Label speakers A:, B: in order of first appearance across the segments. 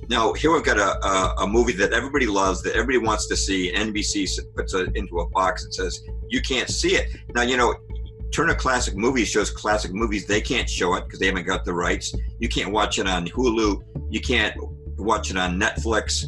A: Now, here we've got a movie that everybody loves, that everybody wants to see. NBC puts it into a box and says, you can't see it. Now, Turner Classic Movies shows classic movies. They can't show it because they haven't got the rights. You can't watch it on Hulu. You can't watch it on Netflix.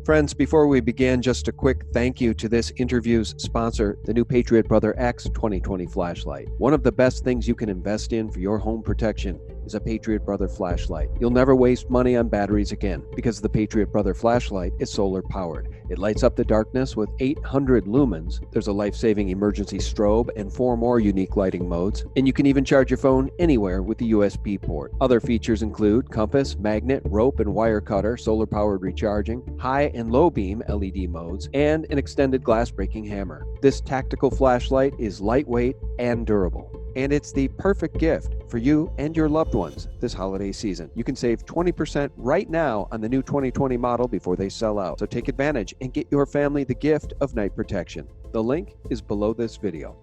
B: Friends, before we begin, just a quick thank you to this interview's sponsor, the new Patriot Brother X 2020 flashlight. One of the best things you can invest in for your home protection is a Patriot Brother flashlight. You'll never waste money on batteries again because the Patriot Brother flashlight is solar powered. It lights up the darkness with 800 lumens. There's a life-saving emergency strobe and 4 more unique lighting modes. And you can even charge your phone anywhere with the USB port. Other features include compass, magnet, rope and wire cutter, solar powered recharging, high and low beam LED modes, and an extended glass breaking hammer. This tactical flashlight is lightweight and durable. And it's the perfect gift for you and your loved ones this holiday season. You can save 20% right now on the new 2020 model before they sell out. So take advantage and get your family the gift of night protection. The link is below this video.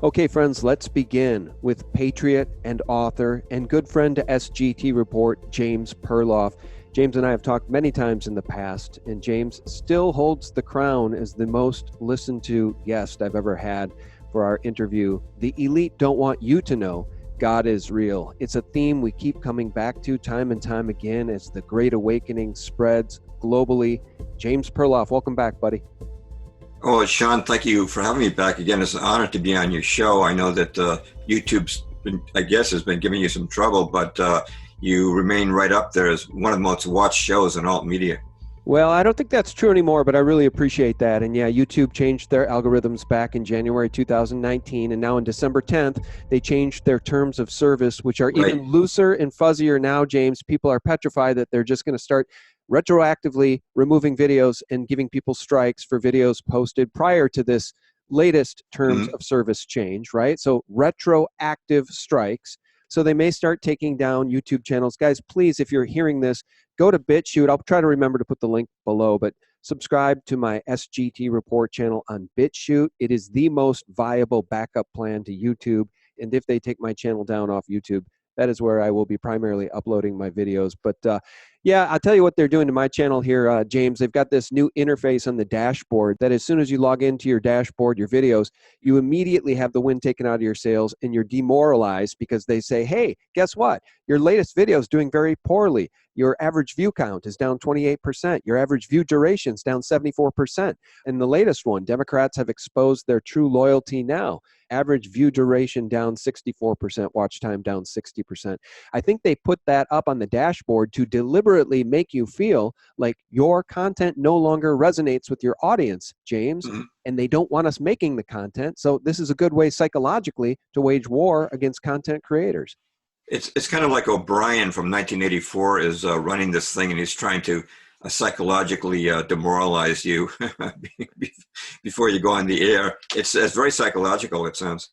B: Okay, friends, let's begin with patriot and author and good friend to SGT Report, James Perloff. James and I have talked many times in the past, and James still holds the crown as the most listened to guest I've ever had for our interview. The elite don't want you to know God is real. It's a theme we keep coming back to time and time again as the Great Awakening spreads globally. James Perloff, welcome back, buddy.
A: Oh, Sean, thank you for having me back again. It's an honor to be on your show. I know that YouTube's has been giving you some trouble, but you remain right up there as one of the most watched shows in alt media.
B: Well, I don't think that's true anymore, but I really appreciate that. And yeah, YouTube changed their algorithms back in January 2019, and now on December 10th, they changed their terms of service, which are even looser and fuzzier now, James. People are petrified that they're just going to start retroactively removing videos and giving people strikes for videos posted prior to this latest terms of service change, right? So retroactive strikes. So they may start taking down YouTube channels. Guys, please, if you're hearing this, go to BitChute. I'll try to remember to put the link below, but subscribe to my SGT Report channel on BitChute. It is the most viable backup plan to YouTube. And if they take my channel down off YouTube, that is where I will be primarily uploading my videos. But yeah, I'll tell you what they're doing to my channel here, James. They've got this new interface on the dashboard that as soon as you log into your dashboard, your videos, you immediately have the wind taken out of your sails and you're demoralized because they say, hey, guess what? Your latest video is doing very poorly. Your average view count is down 28%. Your average view duration is down 74%. And the latest one, Democrats have exposed their true loyalty now. Average view duration down 64%, watch time down 60%. I think they put that up on the dashboard to deliberately make you feel like your content no longer resonates with your audience, James, and they don't want us making the content. So this is a good way psychologically to wage war against content creators.
A: It's kind of like O'Brien from 1984 is running this thing, and he's trying to psychologically demoralize you before you go on the air. It's very psychological, it sounds.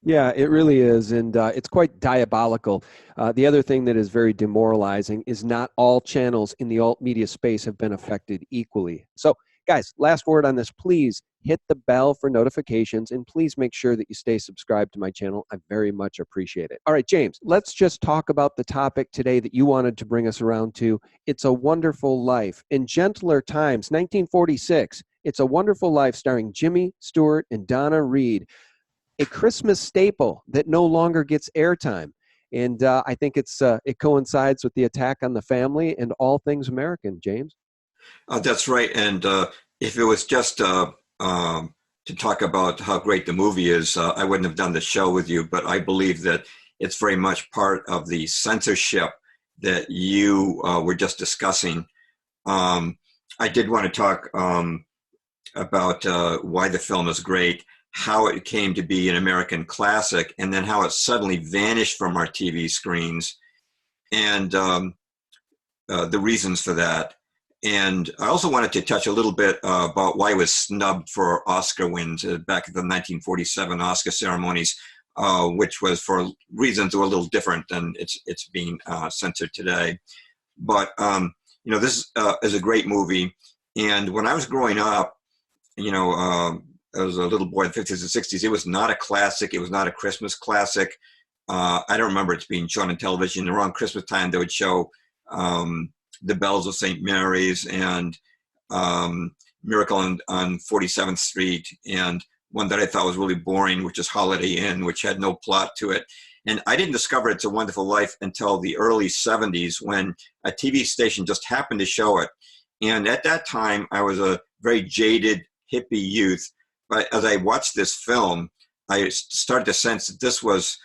B: Yeah, it really is, and it's quite diabolical. The other thing that is very demoralizing is not all channels in the alt media space have been affected equally. So, guys, last word on this, please hit the bell for notifications, and please make sure that you stay subscribed to my channel. I very much appreciate it. All right, James, let's just talk about the topic today that you wanted to bring us around to. It's a Wonderful Life. In gentler times, 1946, It's a Wonderful Life starring Jimmy Stewart and Donna Reed. A Christmas staple that no longer gets airtime. And I think it coincides with the attack on the family and all things American, James.
A: That's right. And if it was just to talk about how great the movie is, I wouldn't have done the show with you. But I believe that it's very much part of the censorship that you were just discussing. I did want to talk about why the film is great, how it came to be an American classic, and then how it suddenly vanished from our TV screens, and the reasons for that. And I also wanted to touch a little bit about why it was snubbed for Oscar wins back at the 1947 Oscar ceremonies, which was for reasons that were a little different than it's being censored today. But this is a great movie. And when I was growing up, I was a little boy in the 50s and 60s. It was not a classic. It was not a Christmas classic. I don't remember it being shown on television. Around Christmas time, they would show The Bells of St. Mary's and Miracle on 47th Street, and one that I thought was really boring, which is Holiday Inn, which had no plot to it. And I didn't discover It's a Wonderful Life until the early 70s when a TV station just happened to show it. And at that time, I was a very jaded hippie youth. But as I watched this film, I started to sense that this was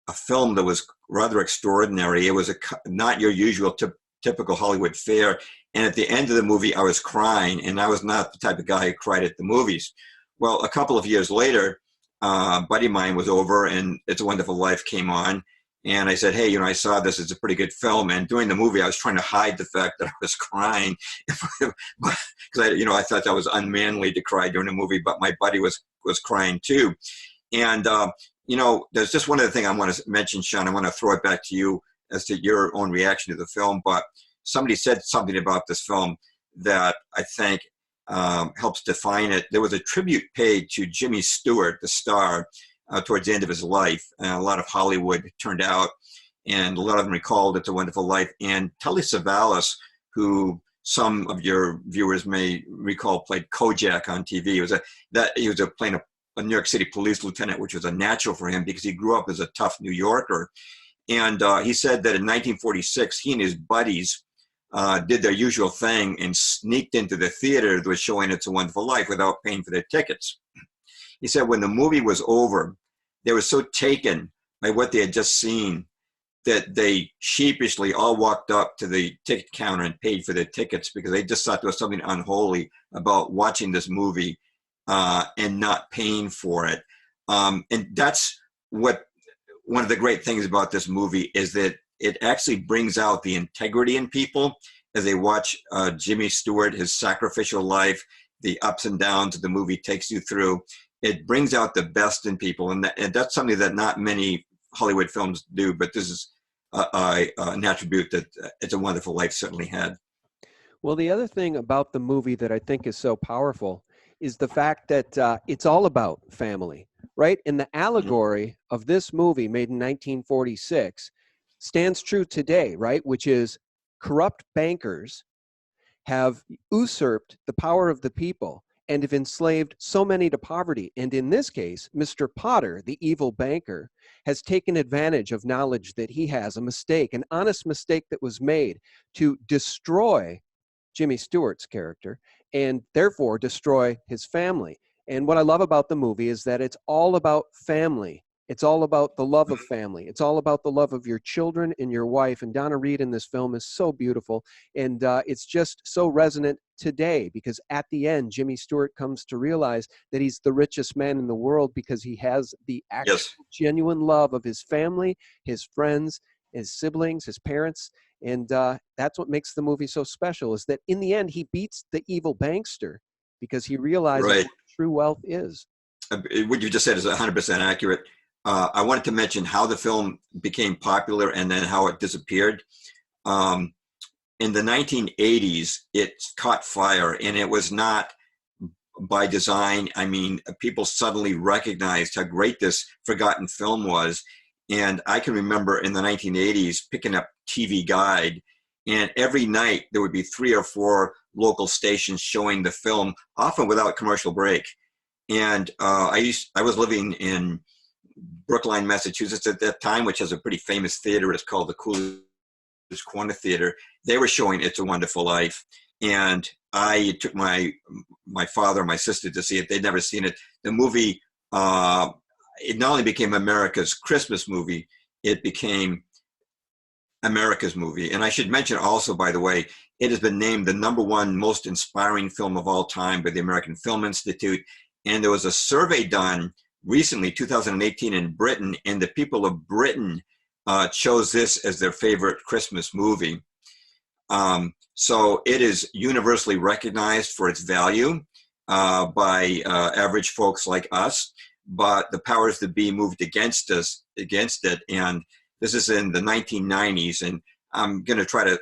A: a film that was rather extraordinary. It was not your usual typical Hollywood fare. And at the end of the movie, I was crying, and I was not the type of guy who cried at the movies. Well, a couple of years later, a buddy of mine was over, and It's a Wonderful Life came on. And I said, hey, I saw this. It's a pretty good film. And during the movie, I was trying to hide the fact that I was crying because I thought that was unmanly to cry during the movie. But my buddy was crying too. And there's just one other thing I want to mention, Sean. I want to throw it back to you as to your own reaction to the film. But somebody said something about this film that I think helps define it. There was a tribute paid to Jimmy Stewart, the star, towards the end of his life. A lot of Hollywood turned out, and a lot of them recalled It's a Wonderful Life. And Telly Savalas, who some of your viewers may recall played Kojak on TV. He was playing a New York City police lieutenant, which was a natural for him because he grew up as a tough New Yorker. And he said that in 1946, he and his buddies did their usual thing and sneaked into the theater that was showing It's a Wonderful Life without paying for their tickets. He said when the movie was over, they were so taken by what they had just seen that they sheepishly all walked up to the ticket counter and paid for their tickets because they just thought there was something unholy about watching this movie and not paying for it. And that's what one of the great things about this movie is that it actually brings out the integrity in people as they watch Jimmy Stewart, his sacrificial life, the ups and downs that the movie takes you through. It brings out the best in people, and that's something that not many Hollywood films do, but this is an attribute that It's a Wonderful Life certainly had.
B: Well, the other thing about the movie that I think is so powerful is the fact that it's all about family, right? And the allegory of this movie made in 1946 stands true today, right? Which is corrupt bankers have usurped the power of the people and have enslaved so many to poverty. And in this case, Mr. Potter, the evil banker, has taken advantage of knowledge that he has, a mistake, an honest mistake that was made to destroy Jimmy Stewart's character and therefore destroy his family. And what I love about the movie is that it's all about family. It's all about the love of family. It's all about the love of your children and your wife. And Donna Reed in this film is so beautiful. And it's just so resonant today because at the end, Jimmy Stewart comes to realize that he's the richest man in the world because he has the actual genuine love of his family, his friends, his siblings, his parents. And that's what makes the movie so special is that in the end, he beats the evil bankster because he realizes what true wealth is.
A: What you just said is 100% accurate. I wanted to mention how the film became popular and then how it disappeared. In the 1980s, it caught fire, and it was not by design. I mean, people suddenly recognized how great this forgotten film was. And I can remember in the 1980s picking up TV Guide, and every night there would be 3 or 4 local stations showing the film, often without commercial break. And I was living in Brookline, Massachusetts at that time, which has a pretty famous theater. It's called the Coolidge Corner Theater. They were showing It's a Wonderful Life. And I took my father and my sister to see it. They'd never seen it. The movie, it not only became America's Christmas movie, it became America's movie. And I should mention also, by the way, it has been named the #1 most inspiring film of all time by the American Film Institute. And there was a survey done recently, 2018 in Britain, and the people of Britain chose this as their favorite Christmas movie. So it is universally recognized for its value by average folks like us, but the powers that be moved against it. And this is in the 1990s, and I'm going to try to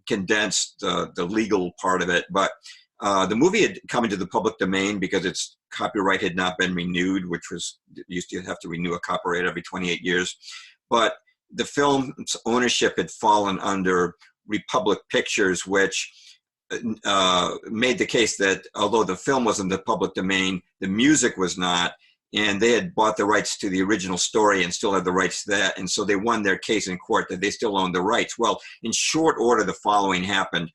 A: condense the legal part of it. But the movie had come into the public domain because its copyright had not been renewed, which was, you used to have to renew a copyright every 28 years. but the film's ownership had fallen under Republic Pictures, which made the case that although the film was in the public domain, the music was not, and they had bought the rights to the original story and still had the rights to that, and so they won their case in court that they still owned the rights. Well, in short order, the following happened.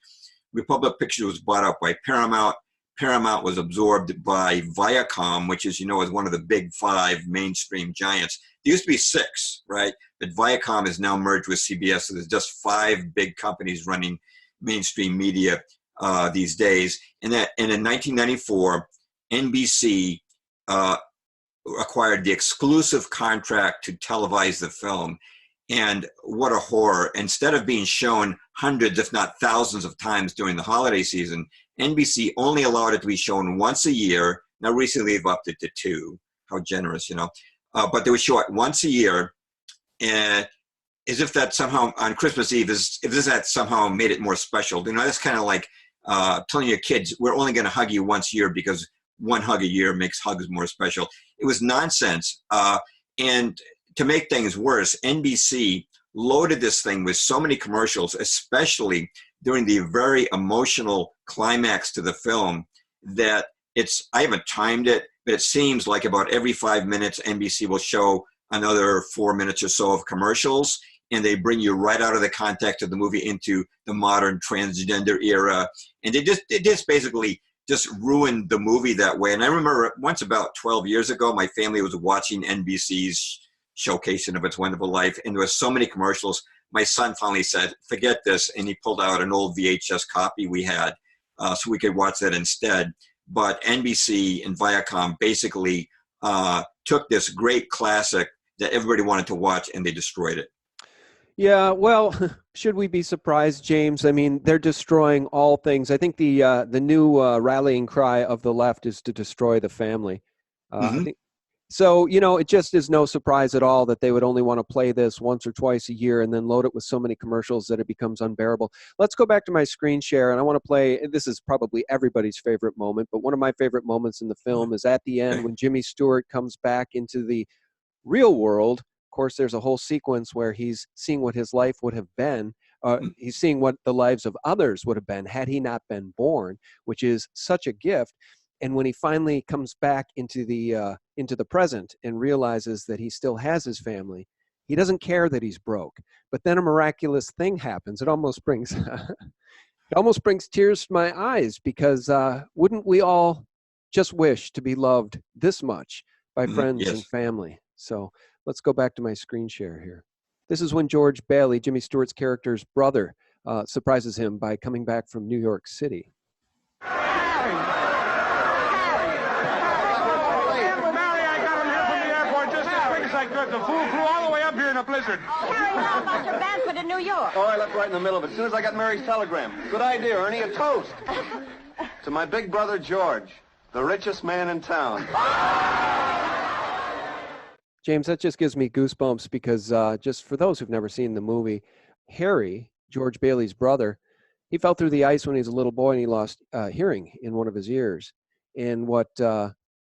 A: Republic Pictures was bought out by Paramount. Paramount was absorbed by Viacom, which is, is one of the big 5 mainstream giants. There used to be 6, right? But Viacom is now merged with CBS, so there's just 5 big companies running mainstream media these days. And in 1994, NBC acquired the exclusive contract to televise the film. And what a horror. Instead of being shown hundreds, if not thousands of times during the holiday season, NBC only allowed it to be shown once a year. Now, recently they've upped it to 2. How generous, But they would show it once a year. And as if that somehow, on Christmas Eve, that somehow made it more special. That's kind of like telling your kids, we're only going to hug you once a year because one hug a year makes hugs more special. It was nonsense. And to make things worse, NBC loaded this thing with so many commercials, especially during the very emotional climax to the film, that I haven't timed it, but it seems like about every 5 minutes, NBC will show another 4 minutes or so of commercials, and they bring you right out of the context of the movie into the modern transgender era. And they just basically just ruined the movie that way. And I remember once about 12 years ago, my family was watching NBC's showcasing of It's Wonderful Life, and there were so many commercials. My son finally said, forget this, and he pulled out an old VHS copy we had so we could watch that instead. But NBC and Viacom basically took this great classic that everybody wanted to watch, and they destroyed it.
B: Yeah, well, should we be surprised, James? I mean, they're destroying all things. I think the new rallying cry of the left is to destroy the family. I think so. It just is no surprise at all that they would only want to play this once or twice a year and then load it with so many commercials that it becomes unbearable. Let's go back to my screen share, and I want to play. This is probably everybody's favorite moment, but one of my favorite moments in the film is at the end when Jimmy Stewart comes back into the real world. Of course, there's a whole sequence where he's seeing what his life would have been. He's seeing what the lives of others would have been had he not been born, which is such a gift. And when he finally comes back into the present and realizes that he still has his family, he doesn't care that he's broke. But then a miraculous thing happens. It almost brings tears to my eyes, because wouldn't we all just wish to be loved this much by friends and family? So let's go back to my screen share here. This is when George Bailey, Jimmy Stewart's character's brother, surprises him by coming back from New York City.
C: The fool flew all the way up here in a blizzard.
D: Oh, Harry, how about your Banford in New York?
C: Oh, I left right in the middle of it. As soon as I got Mary's telegram. Good idea, Ernie. A toast. To my big brother, George, the richest man in town.
B: James, that just gives me goosebumps because just for those who've never seen the movie, Harry, George Bailey's brother, he fell through the ice when he was a little boy and he lost hearing in one of his ears. And what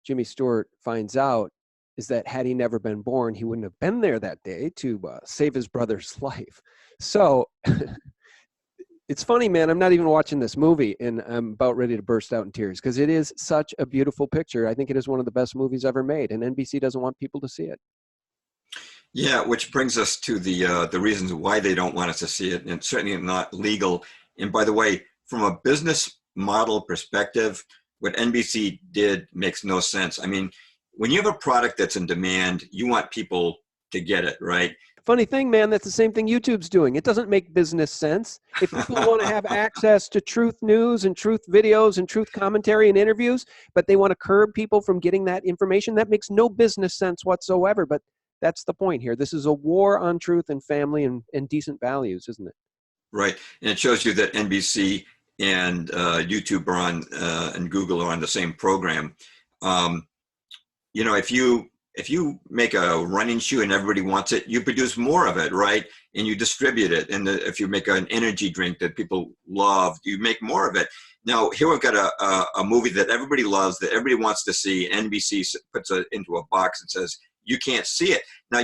B: Jimmy Stewart finds out is that had he never been born, he wouldn't have been there that day to save his brother's life. So it's funny, man. I'm not even watching this movie, and I'm about ready to burst out in tears because it is such a beautiful picture. I think it is one of the best movies ever made, and NBC doesn't want people to see it.
A: Yeah, which brings us to the reasons why they don't want us to see it, and it's certainly not legal. And by the way, from a business model perspective, what NBC did makes no sense. I mean, when you have a product that's in demand, you want people to get it, right?
B: Funny thing, man, that's the same thing YouTube's doing. It doesn't make business sense. If people want to have access to truth news and truth videos and truth commentary and interviews, but they want to curb people from getting that information, that makes no business sense whatsoever. But that's the point here. This is a war on truth and family and decent values, isn't it?
A: Right. And it shows you that NBC and YouTube are on, and Google are on the same program. If you make a running shoe and everybody wants it, you produce more of it, right? And you distribute it. And if you make an energy drink that people love, you make more of it. Now, here we've got a movie that everybody loves, that everybody wants to see. NBC puts it into a box and says, you can't see it. Now,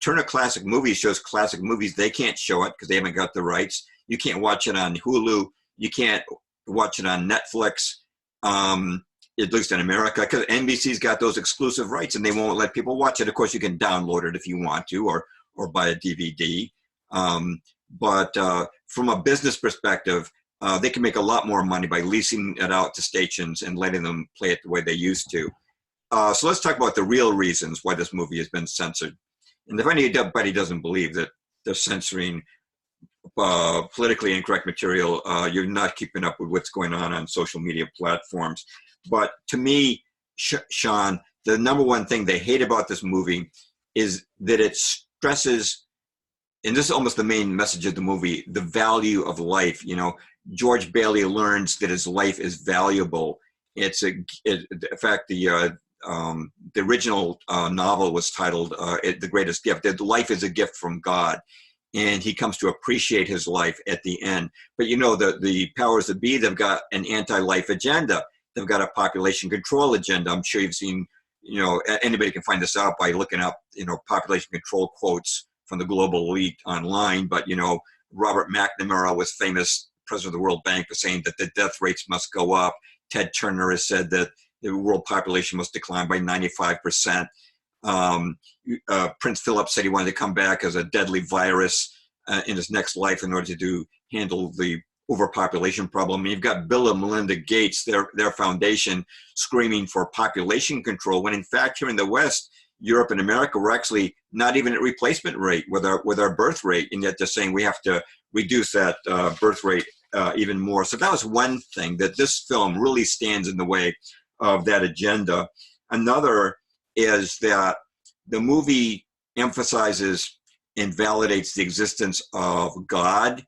A: Turner Classic Movies shows classic movies. They can't show it because they haven't got the rights. You can't watch it on Hulu. You can't watch it on Netflix, at least in America, because NBC's got those exclusive rights and they won't let people watch it. Of course, you can download it if you want to, or buy a DVD. But from a business perspective, they can make a lot more money by leasing it out to stations and letting them play it the way they used to. So let's talk about the real reasons why this movie has been censored. And if anybody doesn't believe that they're censoring politically incorrect material, you're not keeping up with what's going on social media platforms. But to me, Sean, the number one thing they hate about this movie is that it stresses, and this is almost the main message of the movie, the value of life. You know, George Bailey learns that his life is valuable. In fact, the original novel was titled The Greatest Gift, that life is a gift from God. And he comes to appreciate his life at the end. But you know, the powers that be, they've got an anti-life agenda. They've got a population control agenda. I'm sure you've seen, you know, anybody can find this out by looking up, you know, population control quotes from the global elite online. But, you know, Robert McNamara was famous, president of the World Bank, for saying that the death rates must go up. Ted Turner has said that the world population must decline by 95%. Prince Philip said he wanted to come back as a deadly virus in his next life in order to handle the overpopulation problem. And you've got Bill and Melinda Gates, their foundation, screaming for population control, when in fact here in the West, Europe and America, we're actually not even at replacement rate with our birth rate, and yet they're saying we have to reduce that birth rate even more. So that was one thing, that this film really stands in the way of that agenda. Another is that the movie emphasizes and validates the existence of God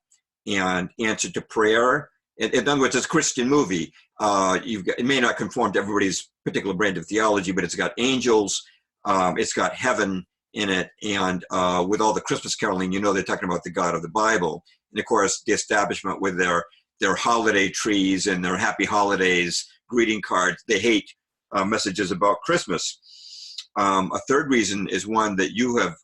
A: and answer to prayer. In other words, it's a Christian movie. It may not conform to everybody's particular brand of theology, but it's got angels, it's got heaven in it, and with all the Christmas caroling, you know they're talking about the God of the Bible. And of course, the establishment with their holiday trees and their happy holidays, greeting cards, they hate messages about Christmas. A third reason is one that you have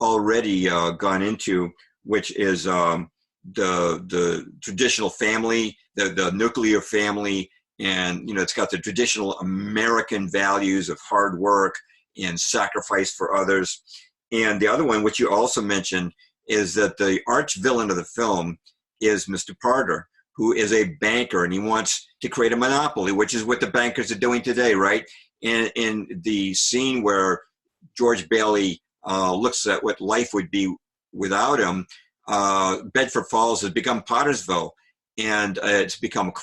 A: already gone into, which is the traditional family, the nuclear family, and you know it's got the traditional American values of hard work and sacrifice for others. And the other one, which you also mentioned, is that the arch villain of the film is Mr. Parter, who is a banker, and he wants to create a monopoly, which is what the bankers are doing today, right? And in the scene where George Bailey looks at what life would be without him, Bedford Falls has become Pottersville, and it's become,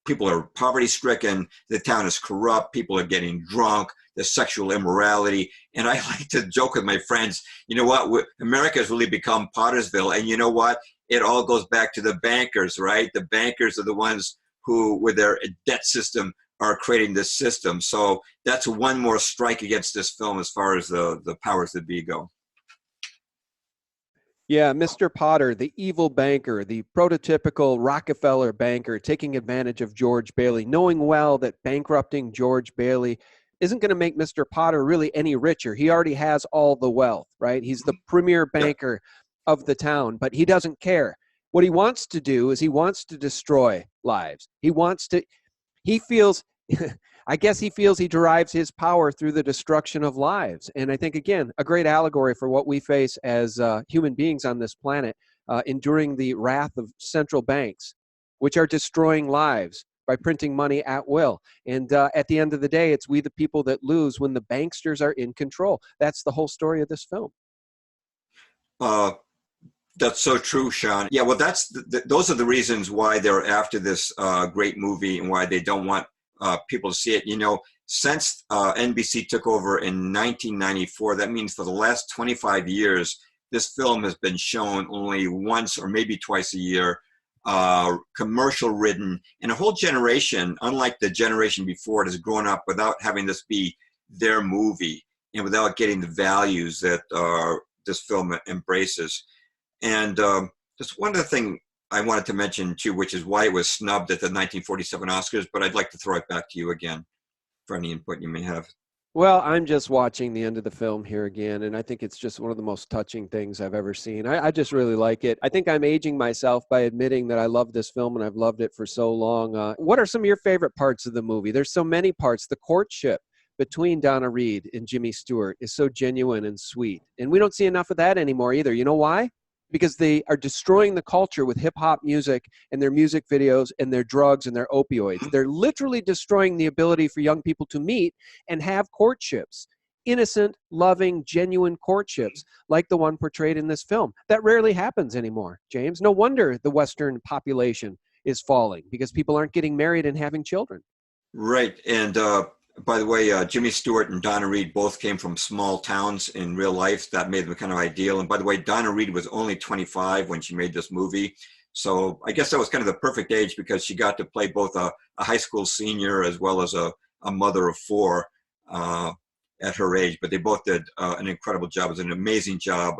A: people are poverty-stricken, the town is corrupt, people are getting drunk, there's sexual immorality, and I like to joke with my friends, you know what, America has really become Pottersville, and you know what, it all goes back to the bankers, right? The bankers are the ones who, with their debt system, are creating this system. So that's one more strike against this film as far as the powers that be go.
B: Yeah, Mr. Potter, the evil banker, the prototypical Rockefeller banker, taking advantage of George Bailey, knowing well that bankrupting George Bailey isn't going to make Mr. Potter really any richer. He already has all the wealth, right? He's the premier banker of the town, but he doesn't care. What he wants to do is he wants to destroy lives. He feels, I guess he feels he derives his power through the destruction of lives. And I think, again, a great allegory for what we face as human beings on this planet, enduring the wrath of central banks, which are destroying lives by printing money at will. And at the end of the day, it's we the people that lose when the banksters are in control. That's the whole story of this film.
A: That's so true, Sean. Yeah, well, those are the reasons why they're after this great movie and why they don't want people to see it. You know, since NBC took over in 1994, that means for the last 25 years, this film has been shown only once or maybe twice a year, commercial ridden, and a whole generation, unlike the generation before it, has grown up without having this be their movie and without getting the values that this film embraces. And just one other thing I wanted to mention too, which is why it was snubbed at the 1947 Oscars, but I'd like to throw it back to you again for any input you may have.
B: Well, I'm just watching the end of the film here again, and I think it's just one of the most touching things I've ever seen. I just really like it. I think I'm aging myself by admitting that I love this film and I've loved it for so long. What are some of your favorite parts of the movie? There's so many parts. The courtship between Donna Reed and Jimmy Stewart is so genuine and sweet. And we don't see enough of that anymore either. You know why? Because they are destroying the culture with hip hop music and their music videos and their drugs and their opioids. They're literally destroying the ability for young people to meet and have courtships, innocent, loving, genuine courtships like the one portrayed in this film. That rarely happens anymore, James. No wonder the Western population is falling, because people aren't getting married and having children.
A: Right. And by the way, Jimmy Stewart and Donna Reed both came from small towns in real life. That made them kind of ideal. And by the way, Donna Reed was only 25 when she made this movie. So I guess that was kind of the perfect age, because she got to play both a high school senior as well as a mother of four at her age. But they both did an incredible job. It was an amazing job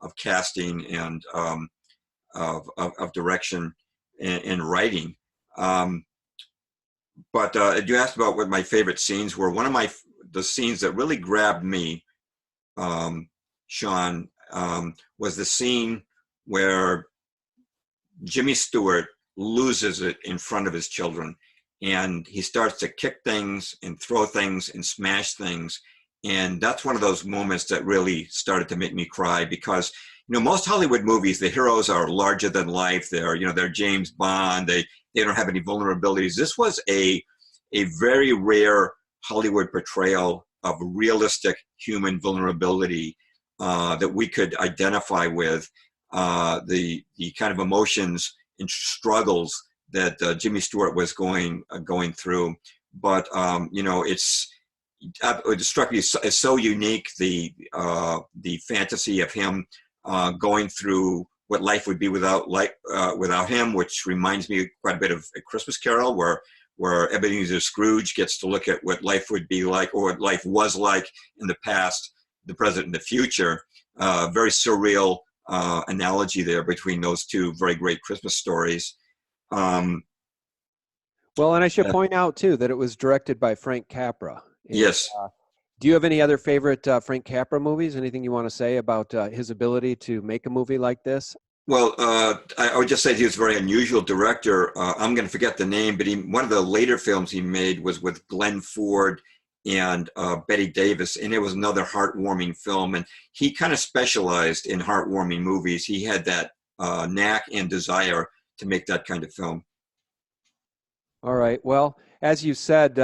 A: of casting and of direction and writing. But you asked about what my favorite scenes were. One of the scenes that really grabbed me, Sean, was the scene where Jimmy Stewart loses it in front of his children. And he starts to kick things and throw things and smash things. And that's one of those moments that really started to make me cry, because, most Hollywood movies, the heroes are larger than life. They're James Bond. They don't have any vulnerabilities. This was a very rare Hollywood portrayal of realistic human vulnerability that we could identify with, the kind of emotions and struggles that Jimmy Stewart was going through. But it struck me as so unique, the fantasy of him going through what life would be without him, which reminds me quite a bit of A Christmas Carol, where Ebenezer Scrooge gets to look at what life would be like, or what life was like in the past, the present, and the future. Very surreal analogy there between those two very great Christmas stories.
B: Well, and I should point out, too, that it was directed by Frank Capra. And,
A: yes.
B: Do you have any other favorite Frank Capra movies? Anything you want to say about his ability to make a movie like this?
A: Well, I would just say he was a very unusual director. I'm going to forget the name, but one of the later films he made was with Glenn Ford and Betty Davis, and it was another heartwarming film. And he kind of specialized in heartwarming movies. He had that knack and desire to make that kind of film.
B: All right. Well, as you said,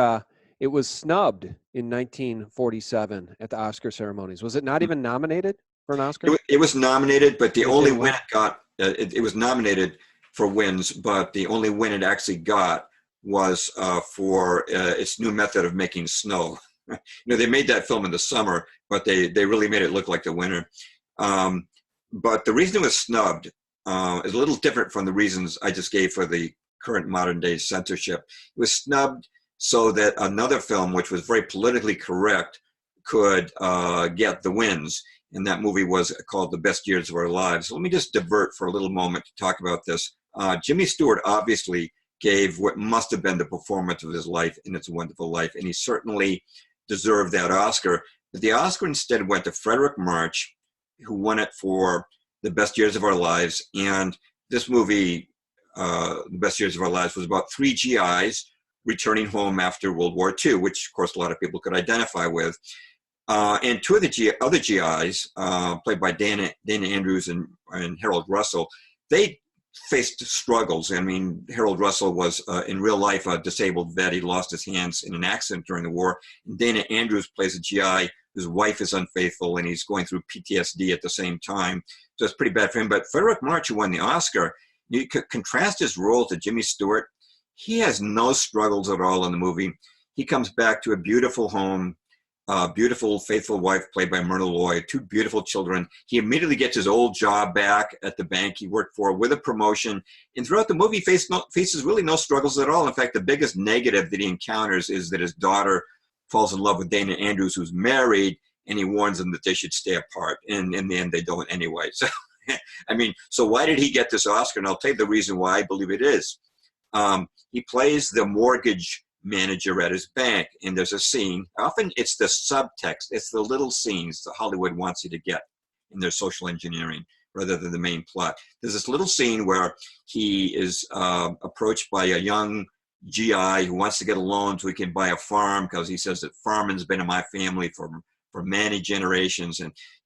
B: it was snubbed in 1947 at the Oscar ceremonies. Was it not even nominated for an Oscar?
A: It was nominated, but the only win it got, it was nominated for wins, but the only win it actually got was for its new method of making snow. They made that film in the summer, but they really made it look like the winner. But the reason it was snubbed is a little different from the reasons I just gave for the current modern day censorship. It was snubbed so that another film, which was very politically correct, could get the wins. And that movie was called The Best Years of Our Lives. So let me just divert for a little moment to talk about this. Jimmy Stewart obviously gave what must have been the performance of his life in It's a Wonderful Life, and he certainly deserved that Oscar. But the Oscar instead went to Frederick March, who won it for The Best Years of Our Lives. And this movie, The Best Years of Our Lives, was about three GIs returning home after World War II, which, of course, a lot of people could identify with. And two of the other GIs, played by Dana Andrews and Harold Russell, they faced struggles. I mean, Harold Russell was, in real life, a disabled vet. He lost his hands in an accident during the war. And Dana Andrews plays a GI whose wife is unfaithful, and he's going through PTSD at the same time. So it's pretty bad for him. But Frederick March, who won the Oscar, you could contrast his role to Jimmy Stewart. He has no struggles at all in the movie. He comes back to a beautiful home, beautiful, faithful wife played by Myrna Loy, two beautiful children. He immediately gets his old job back at the bank he worked for with a promotion. And throughout the movie, faces really no struggles at all. In fact, the biggest negative that he encounters is that his daughter falls in love with Dana Andrews, who's married, and he warns them that they should stay apart. And in the end, they don't anyway. So, I mean, so why did he get this Oscar? And I'll tell you the reason why I believe it is. He plays the mortgage manager at his bank. And there's a scene, often it's the subtext, it's the little scenes that Hollywood wants you to get in their social engineering rather than the main plot. There's this little scene where he is approached by a young GI who wants to get a loan so he can buy a farm, because he says that farming's been in my family for many generations.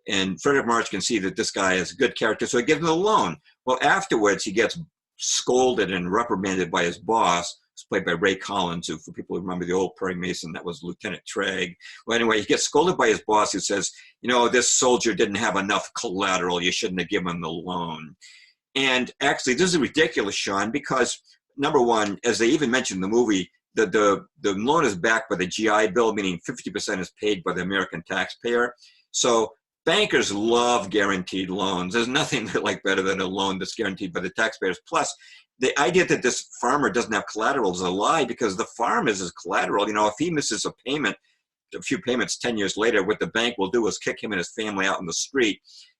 A: And Frederick March can see that this guy is a good character, so he gives him a loan. Well, afterwards, he gets scolded and reprimanded by his boss, who's played by Ray Collins, who, for people who remember the old Perry Mason, that was Lieutenant Tragg. Well, anyway, he gets scolded by his boss, who says, you know, this soldier didn't have enough collateral. You shouldn't have given him the loan. And actually, this is ridiculous, Sean, because number one, as they even mentioned in the movie, the loan is backed by the GI Bill, meaning 50% is paid by the American taxpayer. So bankers love guaranteed loans. There's nothing they like better than a loan that's guaranteed by the taxpayers. Plus, the idea that this farmer doesn't have collateral is a lie, because the farm is his collateral. You know, if he misses a payment, a few payments 10 years later, what the bank will do is kick him and his family out in the street,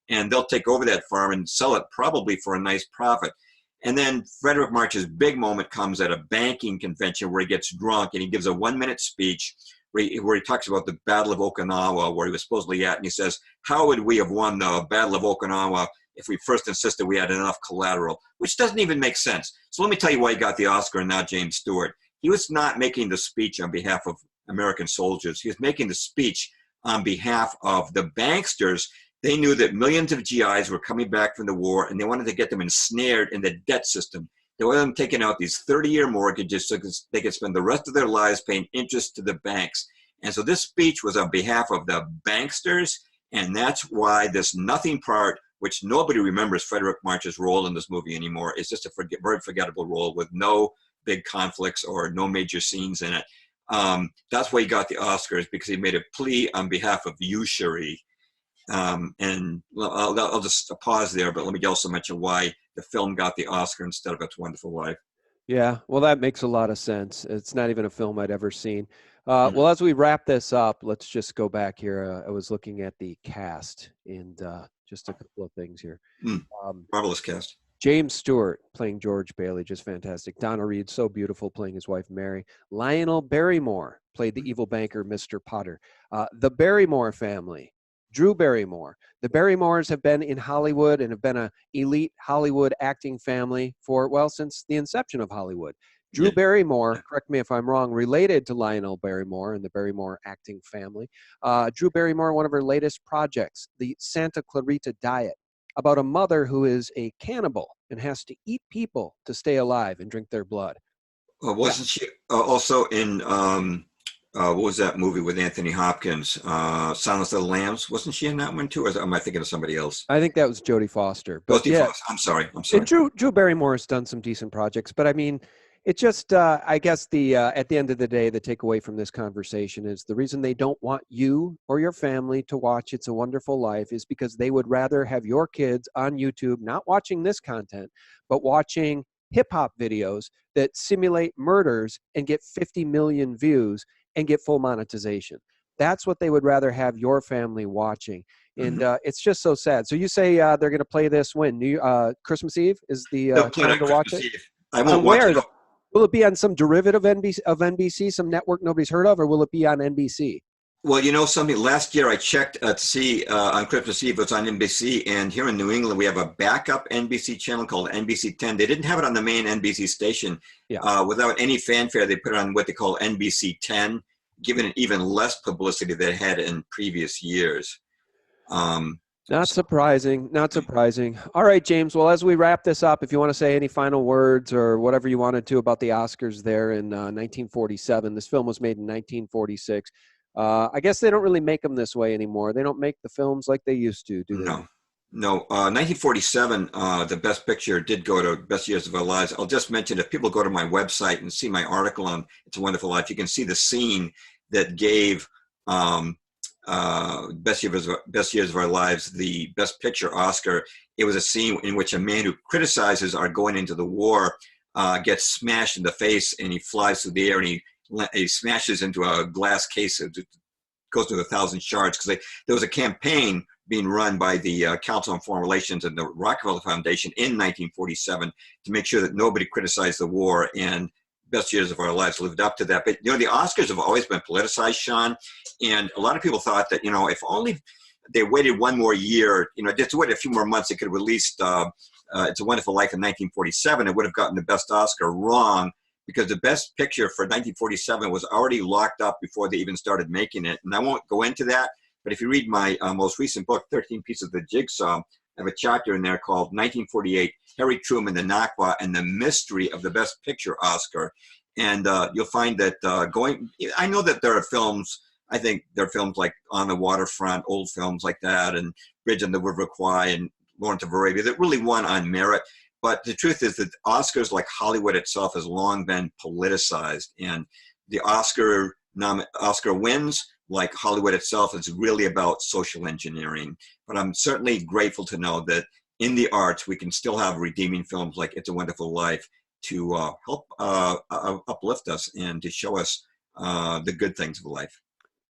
A: and they'll take over that farm and sell it probably for a nice profit. And then Frederick March's big moment comes at a banking convention where he gets drunk and he gives a 1-minute speech where he talks about the Battle of Okinawa, where he was supposedly at, and he says, how would we have won the Battle of Okinawa if we first insisted we had enough collateral, which doesn't even make sense. So let me tell you why he got the Oscar and not James Stewart. He was not making the speech on behalf of American soldiers. He was making the speech on behalf of the banksters. They knew that millions of GIs were coming back from the war, and they wanted to get them ensnared in the debt system. They wanted them taking out these 30-year mortgages so they could spend the rest of their lives paying interest to the banks. And so this speech was on behalf of the banksters, and that's why this nothing part, which nobody remembers Frederick March's role in this movie anymore, is just a very forgettable role with no big conflicts or no major scenes in it. That's why he got the Oscars, because he made a plea on behalf of usury. And I'll just pause there, but let me also mention why the film got the Oscar instead of It's a Wonderful Life.
B: Yeah, well, that makes a lot of sense. It's not even a film I'd ever seen. Well, as we wrap this up, let's just go back here. I was looking at the cast and just a couple of things here.
A: Marvelous cast.
B: James Stewart playing George Bailey, just fantastic. Donna Reed, so beautiful, playing his wife Mary. Lionel Barrymore played the evil banker, Mr. Potter. The Barrymore family, Drew Barrymore. The Barrymores have been in Hollywood and have been an elite Hollywood acting family for, well, since the inception of Hollywood. Drew Barrymore, correct me if I'm wrong, related to Lionel Barrymore and the Barrymore acting family. Drew Barrymore, one of her latest projects, the Santa Clarita Diet, about a mother who is a cannibal and has to eat people to stay alive and drink their blood.
A: Wasn't she also in, what was that movie with Anthony Hopkins? Silence of the Lambs? Wasn't she in that one too? Or am I thinking of somebody else?
B: I think that was Jodie Foster. But
A: Jodie Foster. I'm sorry.
B: And Drew Barrymore has done some decent projects, but I mean, it just, I guess at the end of the day, the takeaway from this conversation is the reason they don't want you or your family to watch It's a Wonderful Life is because they would rather have your kids on YouTube not watching this content, but watching hip-hop videos that simulate murders and get 50 million views and get full monetization. That's what they would rather have your family watching. And it's just so sad. So you say they're going to play this when? Christmas Eve is the time to watch it?
A: I won't watch it.
B: Will it be on some derivative of NBC, some network nobody's heard of, or will it be on NBC?
A: Well, you know something, last year I checked to see on Christmas Eve it's on NBC, and here in New England we have a backup NBC channel called NBC 10. They didn't have it on the main NBC station. Without any fanfare, they put it on what they call NBC 10, giving it even less publicity than it had in previous years.
B: Not surprising. All right, James. Well, as we wrap this up, if you want to say any final words or whatever you wanted to about the Oscars there in 1947, this film was made in 1946. I guess they don't really make them this way anymore. They don't make the films like they used to, do they?
A: No. 1947, the Best Picture did go to Best Years of Our Lives. I'll just mention, if people go to my website and see my article on It's a Wonderful Life, you can see the scene that gave Best Years of Our Lives the Best Picture Oscar. It was a scene in which a man who criticizes our going into the war gets smashed in the face, and he flies through the air, and he smashes into a glass case. It goes to 1,000 shards, because there was a campaign being run by the Council on Foreign Relations and the Rockefeller Foundation in 1947 to make sure that nobody criticized the war. And best years of our lives lived up to that. But, the Oscars have always been politicized, Sean. And a lot of people thought that, if only they waited one more year, just wait a few more months, they could have released It's a Wonderful Life in 1947. It would have gotten the best Oscar. Wrong, because the best picture for 1947 was already locked up before they even started making it. And I won't go into that, but if you read my most recent book, 13 Pieces of the Jigsaw, I have a chapter in there called 1948, Harry Truman, the Nakba, and the Mystery of the Best Picture Oscar. And you'll find that I know that there are films, I think there are films like On the Waterfront, old films like that, and Bridge on the River Kwai and Lawrence of Arabia that really won on merit. But the truth is that Oscars, like Hollywood itself, has long been politicized. And the Oscar wins, like Hollywood itself, is really about social engineering. But I'm certainly grateful to know that in the arts, we can still have redeeming films like It's a Wonderful Life to help uplift us and to show us the good things of life.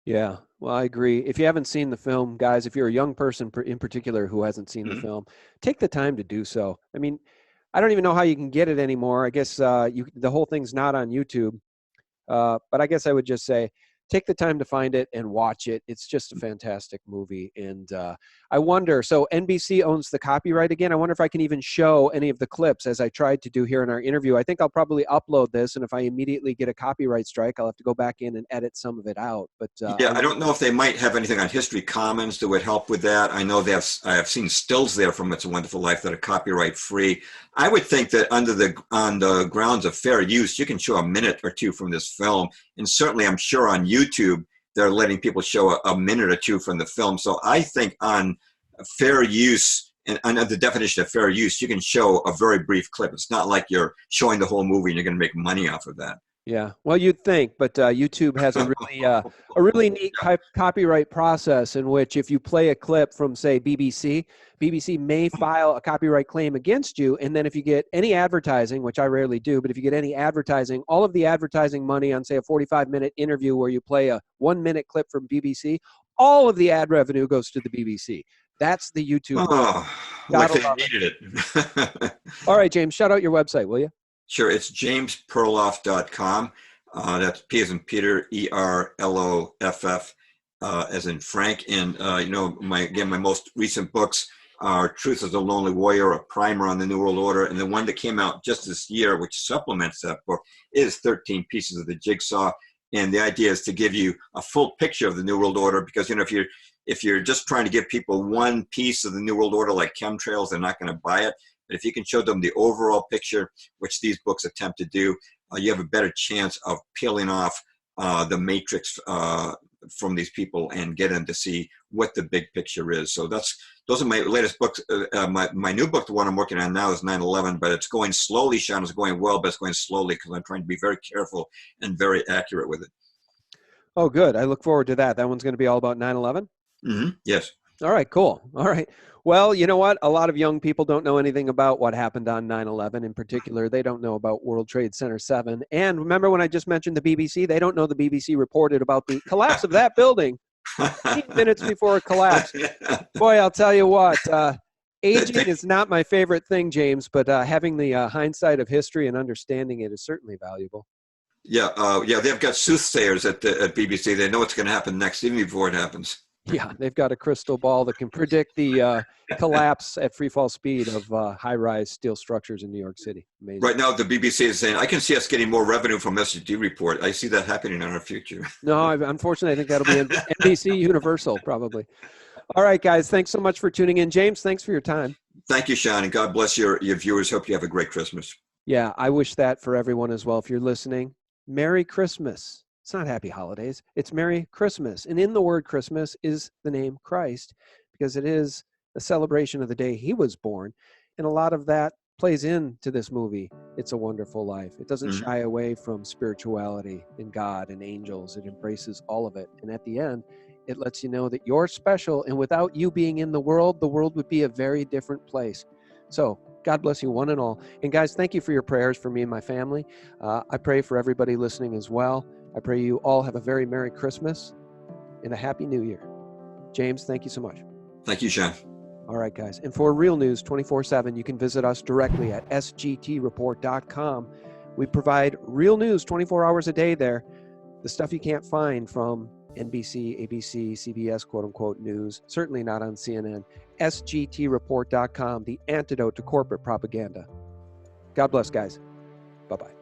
B: Yeah, well, I agree. If you haven't seen the film, guys, if you're a young person in particular who hasn't seen the film, take the time to do so. I mean, I don't even know how you can get it anymore. I guess the whole thing's not on YouTube. But I guess I would just say, take the time to find it and watch it. It's just a fantastic movie. And I wonder, so NBC owns the copyright again. I wonder if I can even show any of the clips as I tried to do here in our interview. I think I'll probably upload this, and if I immediately get a copyright strike, I'll have to go back in and edit some of it out. But
A: yeah, I don't know if they might have anything on History Commons that would help with that. I know I have seen stills there from It's a Wonderful Life that are copyright free. I would think that on the grounds of fair use, you can show a minute or two from this film. And certainly I'm sure on YouTube, they're letting people show a minute or two from the film. So I think on fair use and under the definition of fair use, you can show a very brief clip. It's not like you're showing the whole movie and you're going to make money off of that.
B: Yeah, well, you'd think, but YouTube has a really neat copyright process in which if you play a clip from, say, BBC may file a copyright claim against you, and then if you get any advertising, which I rarely do, but if you get any advertising, all of the advertising money on, say, a 45-minute interview where you play a 1-minute clip from BBC, all of the ad revenue goes to the BBC. That's the YouTube.
A: Like they needed it.
B: All right, James, shout out your website, will you?
A: Sure, it's jamesperloff.com. That's P as in Peter, ERLOFF, as in Frank. And, my most recent books are Truth as a Lonely Warrior, a primer on the New World Order. And the one that came out just this year, which supplements that book, is 13 Pieces of the Jigsaw. And the idea is to give you a full picture of the New World Order, because, if you're just trying to give people one piece of the New World Order, like chemtrails, they're not going to buy it. But if you can show them the overall picture, which these books attempt to do, you have a better chance of peeling off the matrix from these people and get them to see what the big picture is. So those are my latest books. My new book, the one I'm working on now, is 9/11, but it's going slowly, Sean. It's going well, but it's going slowly because I'm trying to be very careful and very accurate with it.
B: Oh, good. I look forward to that. That one's going to be all about 9/11?
A: Mm-hmm. Yes.
B: All right, cool. All right. Well, you know what? A lot of young people don't know anything about what happened on 9/11. In particular, they don't know about World Trade Center 7. And remember when I just mentioned the BBC? They don't know the BBC reported about the collapse of that building 15 minutes before it collapsed. Boy, I'll tell you what. Aging is not my favorite thing, James, but having the hindsight of history and understanding it is certainly valuable.
A: Yeah, they've got soothsayers at BBC. They know what's going to happen next, even before it happens.
B: Yeah, they've got a crystal ball that can predict the collapse at free fall speed of high-rise steel structures in New York City. Amazing. Right
A: now, the BBC is saying, I can see us getting more revenue from SG report. I see that happening in our future.
B: No, unfortunately, I think that'll be NBC Universal, probably. All right, guys, thanks so much for tuning in. James, thanks for your time.
A: Thank you, Sean, and God bless your viewers. Hope you have a great Christmas.
B: Yeah, I wish that for everyone as well. If you're listening, Merry Christmas. It's not Happy Holidays. It's Merry Christmas. And in the word Christmas is the name Christ, because it is a celebration of the day he was born. And a lot of that plays into this movie, It's a Wonderful Life. It doesn't shy away from spirituality and God and angels. It embraces all of it. And at the end, it lets you know that you're special. And without you being in the world would be a very different place. So God bless you one and all. And guys, thank you for your prayers for me and my family. I pray for everybody listening as well. I pray you all have a very Merry Christmas and a Happy New Year. James, thank you so much.
A: Thank you, Sean.
B: All right, guys. And for real news 24/7, you can visit us directly at sgtreport.com. We provide real news 24 hours a day there. The stuff you can't find from NBC, ABC, CBS, quote unquote news, certainly not on CNN. SGTreport.com, the antidote to corporate propaganda. God bless, guys. Bye-bye.